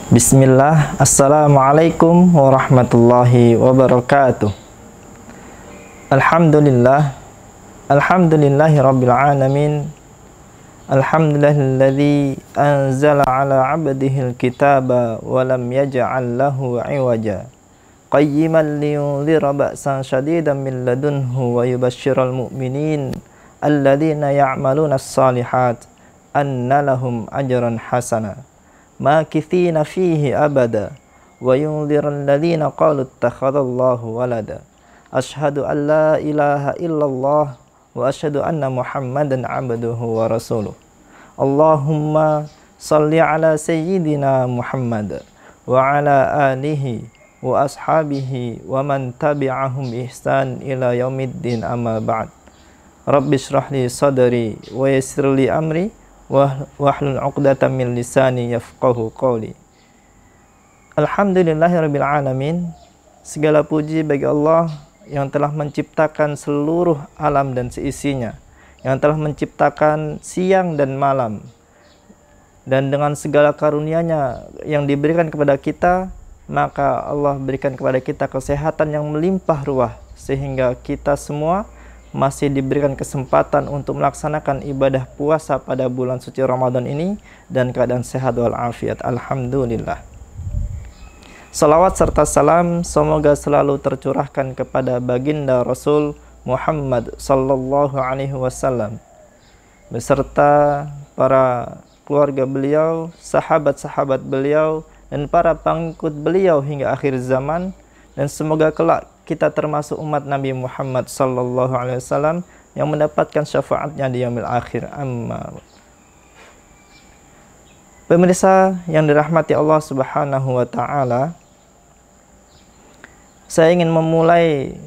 Bismillah, Assalamualaikum warahmatullahi wabarakatuh. Alhamdulillah, Alhamdulillahi rabbil alamin. Alhamdulillahilladzi anzala ala abdihil kitaba wa lam yaj'al lahu iwaja qayyiman liyunzira ba'san shadidan min ladunhu wa yubashshiral mu'minin alladzina ya'maluna as-salihat anna lahum ajran hasana makithina fihi abada wa yunziral ladzina qalu ittakhadallahu walada. Asyhadu an la ilaha illallah wa asyhadu anna Muhammadan abduhu wa rasuluh. Allahumma salli ala sayyidina Muhammad wa ala alihi wa ashabihi wa man tabi'ahum ihsan ila yaumiddin, amma ba'd. Rabbi shrah li sadri wa yassir li amri wahlul 'uqdatam min lisani yafqahu qawli. Alhamdulillahirabbil alamin. Segala puji bagi Allah yang telah menciptakan seluruh alam dan seisinya, yang telah menciptakan siang dan malam, dan dengan segala karunia-Nya yang diberikan kepada kita, maka Allah berikan kepada kita kesehatan yang melimpah ruah, sehingga kita semua masih diberikan kesempatan untuk melaksanakan ibadah puasa pada bulan suci Ramadan ini dan keadaan sehat walafiat. Alhamdulillah. Salawat serta salam semoga selalu tercurahkan kepada baginda Rasul Muhammad sallallahu alaihi wasallam beserta para keluarga beliau, sahabat-sahabat beliau, dan para pengikut beliau hingga akhir zaman, dan semoga kelak kita termasuk umat Nabi Muhammad sallallahu alaihi wasallam yang mendapatkan syafaatnya di yaumil akhir. Amma. Pemirsa yang dirahmati Allah Subhanahu wa taala, saya ingin memulai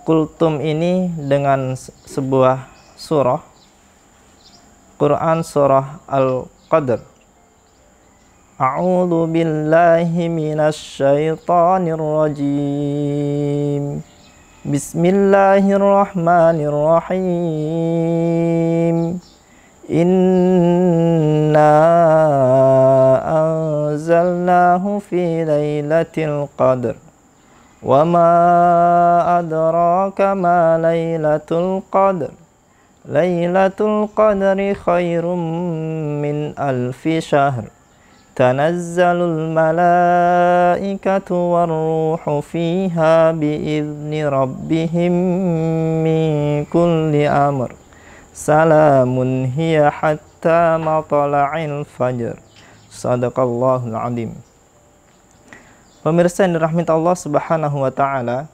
kultum ini dengan sebuah surah Quran, surah Al-Qadr. A'udzu billahi minasy syaithanir rajim. Bismillahirrahmanirrahim. Inna anzalnahu fi lailatul qadr. Wa ma adraka ma lailatul qadr. Lailatul qadri khairum min alfi syahr. Tanazzalul malaikatu warruhu fiha biizni rabbihim min kulli amr. Salamun hiya hatta matla'il fajr. Shadaqallahul azim. Pemirsa yang dirahmati Allah Subhanahu wa taala,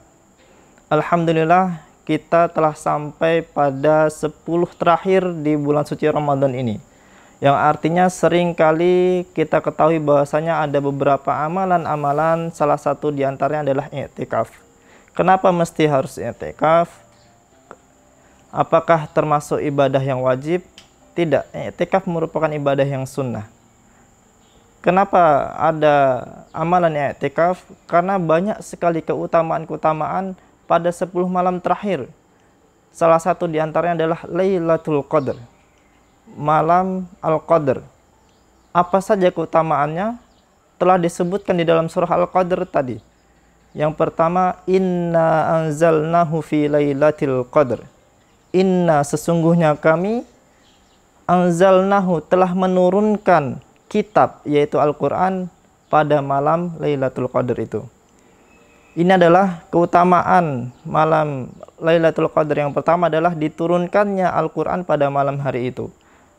alhamdulillah kita telah sampai pada 10 terakhir di bulan suci Ramadan ini. Yang artinya sering kali kita ketahui bahwasanya ada beberapa amalan-amalan, salah satu diantaranya adalah i'tikaf. Kenapa mesti harus i'tikaf? Apakah termasuk ibadah yang wajib? Tidak, i'tikaf merupakan ibadah yang sunnah. Kenapa ada amalan i'tikaf? Karena banyak sekali keutamaan-keutamaan pada 10 malam terakhir. Salah satu diantaranya adalah Lailatul Qadr, malam Al-Qadr. Apa saja keutamaannya? Telah disebutkan di dalam surah Al-Qadr tadi. Yang pertama, inna anzalnahu fi lailatul qadr. Inna, sesungguhnya kami, anzalnahu, telah menurunkan kitab, yaitu Al-Quran, pada malam Lailatul Qadr itu. Ini adalah keutamaan malam Lailatul Qadr. Yang pertama adalah diturunkannya Al-Quran pada malam hari itu,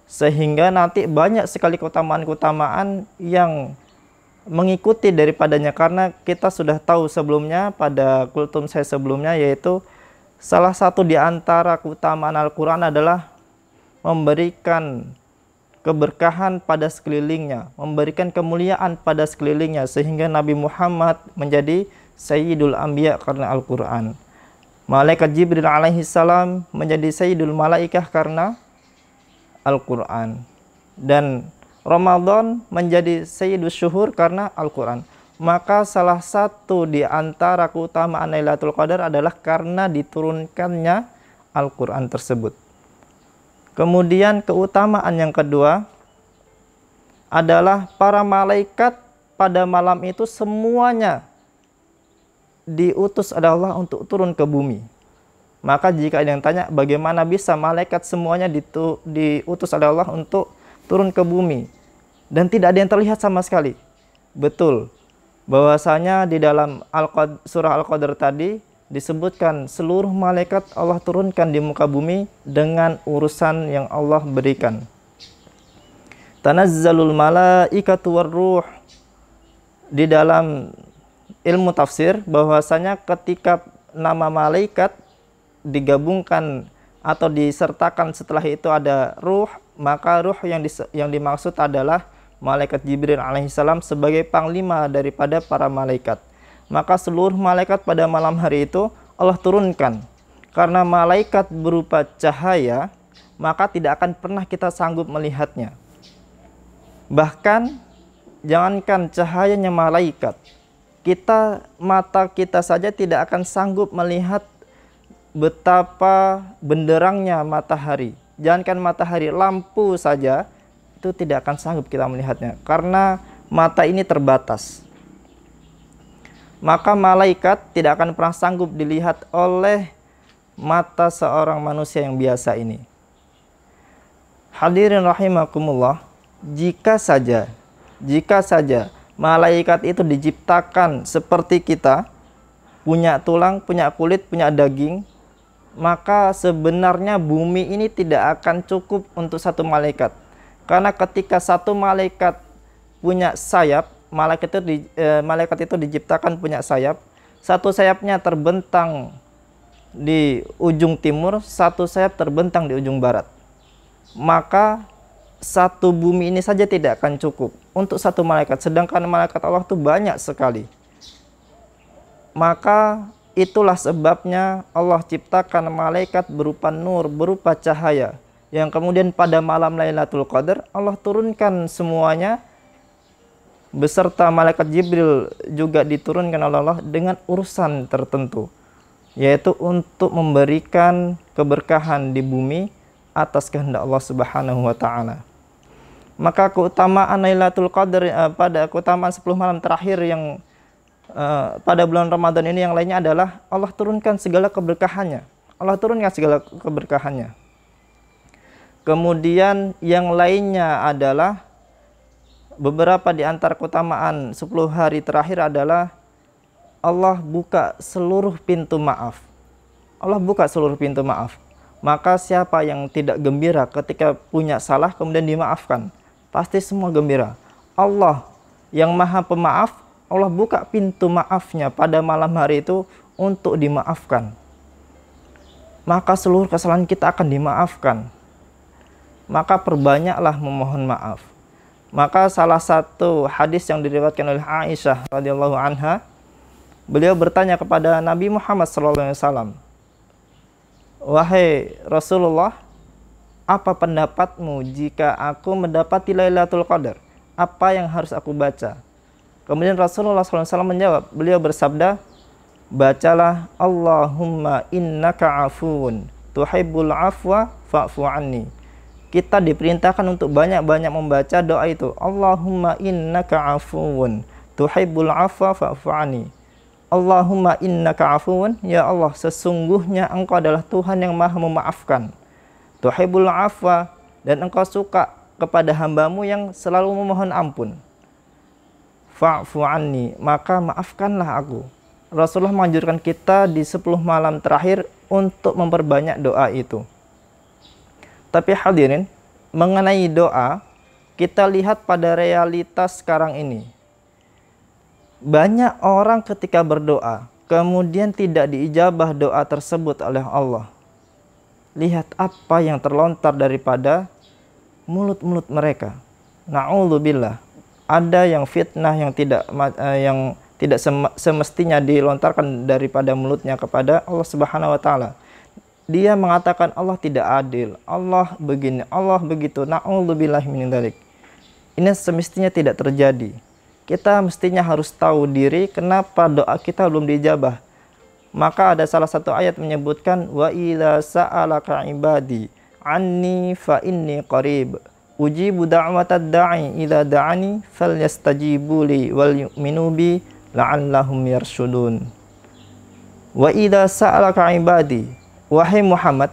sehingga nanti banyak sekali keutamaan-keutamaan yang mengikuti daripadanya. Karena kita sudah tahu sebelumnya pada kultum saya sebelumnya, yaitu salah satu di antara keutamaan Al-Quran adalah memberikan keberkahan pada sekelilingnya, memberikan kemuliaan pada sekelilingnya, sehingga Nabi Muhammad menjadi Sayyidul Anbiya karena Al-Quran. Malaikat Jibril alaihi salam menjadi Sayyidul Malaikah karena Al-Quran, dan Ramadan menjadi Sayyidus Syuhur karena Al-Quran. Maka salah satu di antara keutamaan Lailatul Qadar adalah karena diturunkannya Al-Quran tersebut. Kemudian keutamaan yang kedua adalah para malaikat pada malam itu semuanya diutus oleh Allah untuk turun ke bumi. Maka jika ada yang tanya bagaimana bisa malaikat semuanya diutus oleh Allah untuk turun ke bumi dan tidak ada yang terlihat sama sekali. Betul, bahwasanya di dalam surah Al-Qadr tadi disebutkan seluruh malaikat Allah turunkan di muka bumi dengan urusan yang Allah berikan. Tanazzalul malaikatu warruh. Di dalam ilmu tafsir bahwasanya ketika nama malaikat digabungkan atau disertakan setelah itu ada ruh, maka ruh yang dimaksud adalah malaikat Jibril alaihissalam sebagai panglima daripada para malaikat. Maka seluruh malaikat pada malam hari itu Allah turunkan. Karena malaikat berupa cahaya, maka tidak akan pernah kita sanggup melihatnya. Bahkan jangankan cahayanya malaikat, mata kita saja tidak akan sanggup melihat betapa benderangnya matahari. Jangankan matahari, lampu saja itu tidak akan sanggup kita melihatnya karena mata ini terbatas. Maka malaikat tidak akan pernah sanggup dilihat oleh mata seorang manusia yang biasa ini. Hadirin rahimakumullah, jika saja malaikat itu diciptakan seperti kita, punya tulang, punya kulit, punya daging, maka sebenarnya bumi ini tidak akan cukup untuk satu malaikat. Karena ketika satu malaikat punya sayap, malaikat itu diciptakan punya sayap, satu sayapnya terbentang di ujung timur, satu sayap terbentang di ujung barat. Maka satu bumi ini saja tidak akan cukup untuk satu malaikat, sedangkan malaikat Allah itu banyak sekali. Maka itulah sebabnya Allah ciptakan malaikat berupa nur, berupa cahaya, yang kemudian pada malam Lailatul Qadar Allah turunkan semuanya beserta malaikat Jibril juga diturunkan oleh Allah dengan urusan tertentu, yaitu untuk memberikan keberkahan di bumi atas kehendak Allah Subhanahu wa taala. Maka keutamaan Lailatul Qadar pada keutamaan 10 malam terakhir yang pada bulan Ramadan ini yang lainnya adalah Allah turunkan segala keberkahannya. Allah turunkan segala keberkahannya. Kemudian yang lainnya adalah beberapa di antara keutamaan 10 hari terakhir adalah Allah buka seluruh pintu maaf. Allah buka seluruh pintu maaf. Maka siapa yang tidak gembira ketika punya salah kemudian dimaafkan, pasti semua gembira. Allah yang Maha Pemaaf, Allah buka pintu maafnya pada malam hari itu untuk dimaafkan. Maka seluruh kesalahan kita akan dimaafkan. Maka perbanyaklah memohon maaf. Maka salah satu hadis yang diriwayatkan oleh Aisyah radhiyallahu anha, beliau bertanya kepada Nabi Muhammad SAW, "Wahai Rasulullah, apa pendapatmu jika aku mendapati Lailatul Qadar? Apa yang harus aku baca?" Kemudian Rasulullah SAW menjawab, beliau bersabda, "Bacalah Allahumma innaka afuun tuhibbul afwa fa'fu anni." Kita diperintahkan untuk banyak-banyak membaca doa itu. Allahumma innaka afuun tuhibbul afwa fa'fu anni. Allahumma innaka afuun, ya Allah, sesungguhnya Engkau adalah Tuhan yang Maha memaafkan. Tuhibbul afwa, dan Engkau suka kepada hambamu yang selalu memohon ampun. Fa'fu anni, maka maafkanlah aku. Rasulullah menganjurkan kita di 10 malam terakhir untuk memperbanyak doa itu. Tapi hadirin, mengenai doa, kita lihat pada realitas sekarang ini. Banyak orang ketika berdoa, kemudian tidak diijabah doa tersebut oleh Allah. Lihat apa yang terlontar daripada mulut-mulut mereka. Na'udzubillah. Ada yang fitnah yang tidak semestinya dilontarkan daripada mulutnya kepada Allah Subhanahu wa taala. Dia mengatakan Allah tidak adil, Allah begini, Allah begitu. Na'udzubillahi min dzalik. Ini semestinya tidak terjadi. Kita mestinya harus tahu diri kenapa doa kita belum diijabah. Maka ada salah satu ayat menyebutkan wa idza sa'alaka ibadi anni fa inni qarib Ujibu da'watad da'i idza da'ani falyastajibu li wal yu'minu bi la'allahum yarshudun. Wa idza sa'alaka ibadi, wahai Muhammad,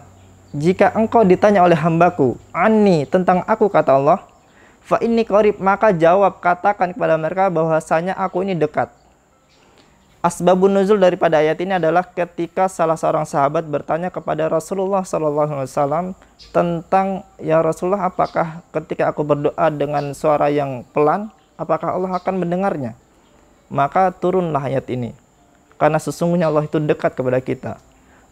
jika engkau ditanya oleh hambaku anni, tentang aku, kata Allah, fa inni qarib, maka jawab, katakan kepada mereka bahwasanya aku ini dekat. Asbabun nuzul daripada ayat ini adalah ketika salah seorang sahabat bertanya kepada Rasulullah SAW tentang, ya Rasulullah, apakah ketika aku berdoa dengan suara yang pelan, apakah Allah akan mendengarnya? Maka turunlah ayat ini, karena sesungguhnya Allah itu dekat kepada kita.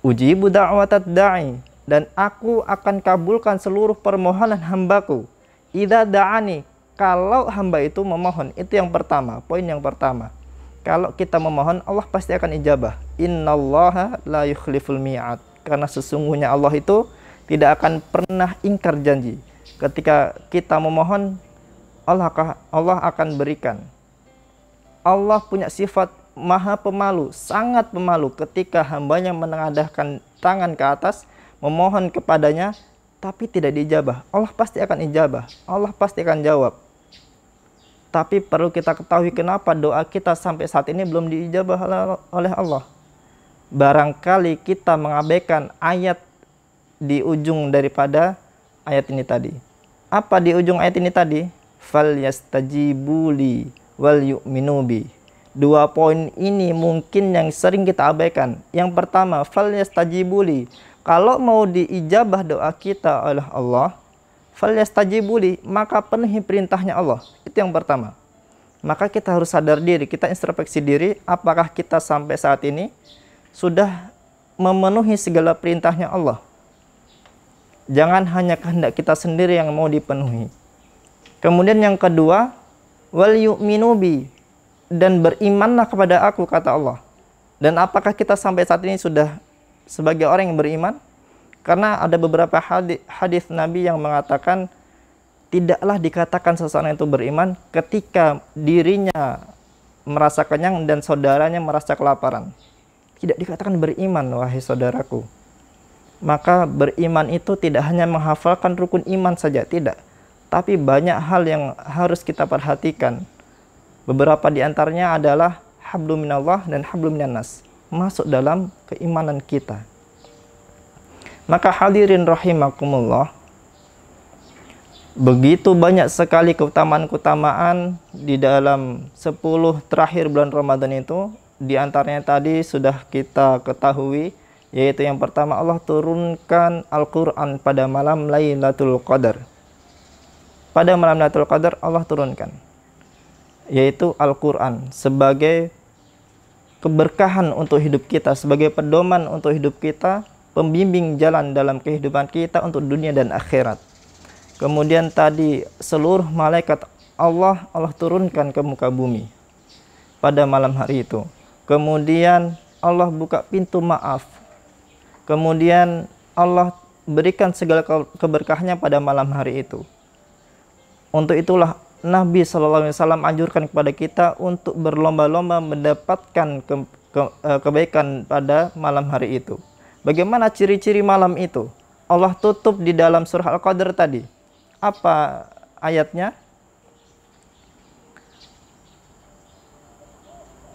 Ujibu da'watad da'i, dan aku akan kabulkan seluruh permohonan hambaku. Idza da'ani, kalau hamba itu memohon. Itu yang pertama, poin yang pertama. Kalau kita memohon, Allah pasti akan ijabah. Innallaha la yukhliful mi'ad. Karena sesungguhnya Allah itu tidak akan pernah ingkar janji. Ketika kita memohon, Allah akan berikan. Allah punya sifat maha pemalu, sangat pemalu ketika hambanya menengadahkan tangan ke atas, memohon kepadanya, tapi tidak diijabah. Allah pasti akan ijabah. Allah pasti akan jawab. Tapi perlu kita ketahui kenapa doa kita sampai saat ini belum diijabah oleh Allah. Barangkali kita mengabaikan ayat di ujung daripada ayat ini tadi. Apa di ujung ayat ini tadi? Falyastajibu li wal yu'minu bi. Dua poin ini mungkin yang sering kita abaikan. Yang pertama, falyastajibu li. Kalau mau diijabah doa kita oleh Allah, falyastajibu li, maka penuhi perintahnya Allah. Itu yang pertama. Maka kita harus sadar diri, kita introspeksi diri, apakah kita sampai saat ini sudah memenuhi segala perintahnya Allah. Jangan hanya kehendak kita sendiri yang mau dipenuhi. Kemudian yang kedua, wal yu'minu bi, dan berimanlah kepada aku, kata Allah. Dan apakah kita sampai saat ini sudah sebagai orang yang beriman? Karena ada beberapa hadis Nabi yang mengatakan tidaklah dikatakan seseorang itu beriman ketika dirinya merasa kenyang dan saudaranya merasa kelaparan. Tidak dikatakan beriman, wahai saudaraku. Maka beriman itu tidak hanya menghafalkan rukun iman saja, tidak. Tapi banyak hal yang harus kita perhatikan. Beberapa di antaranya adalah hablum minallah dan hablum minannas, masuk dalam keimanan kita. Maka hadirin rahimakumullah, begitu banyak sekali keutamaan-keutamaan di dalam 10 terakhir bulan Ramadan itu. Di antaranya tadi sudah kita ketahui, yaitu yang pertama, Allah turunkan Al-Quran pada malam Lailatul Qadar. Pada malam Lailatul Qadar Allah turunkan, yaitu Al-Quran sebagai keberkahan untuk hidup kita, sebagai pedoman untuk hidup kita, pembimbing jalan dalam kehidupan kita untuk dunia dan akhirat. Kemudian tadi seluruh malaikat Allah turunkan ke muka bumi pada malam hari itu. Kemudian Allah buka pintu maaf. Kemudian Allah berikan segala keberkahannya pada malam hari itu. Untuk itulah Nabi SAW anjurkan kepada kita untuk berlomba-lomba mendapatkan kebaikan pada malam hari itu. Bagaimana ciri-ciri malam itu? Allah tutup di dalam surah Al-Qadr tadi. Apa ayatnya?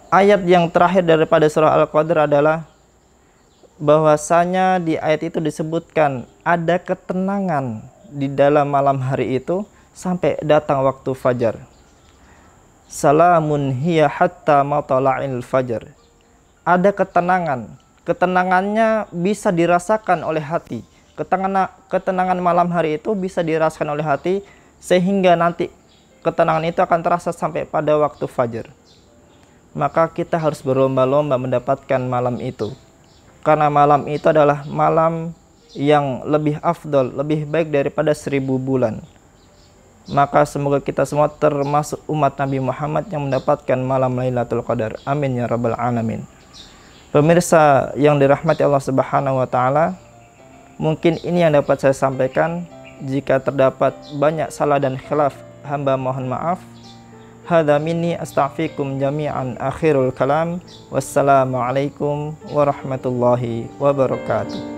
Ayat yang terakhir daripada surah Al-Qadr adalah bahwasanya di ayat itu disebutkan ada ketenangan di dalam malam hari itu sampai datang waktu fajar. Salamun hiya hatta matla'il fajar. Ada ketenangan. Ketenangannya bisa dirasakan oleh hati. Ketenangan malam hari itu bisa dirasakan oleh hati, sehingga nanti ketenangan itu akan terasa sampai pada waktu fajar. Maka kita harus berlomba-lomba mendapatkan malam itu. Karena malam itu adalah malam yang lebih afdol, lebih baik daripada 1000 bulan. Maka semoga kita semua termasuk umat Nabi Muhammad yang mendapatkan malam Lailatul Qadar. Amin ya rabbal alamin. Pemirsa yang dirahmati Allah Subhanahu wa taala, mungkin ini yang dapat saya sampaikan. Jika terdapat banyak salah dan khilaf, hamba mohon maaf. Hadza minni astaghfirukum jami'an, akhirul kalam. Wassalamualaikum warahmatullahi wabarakatuh.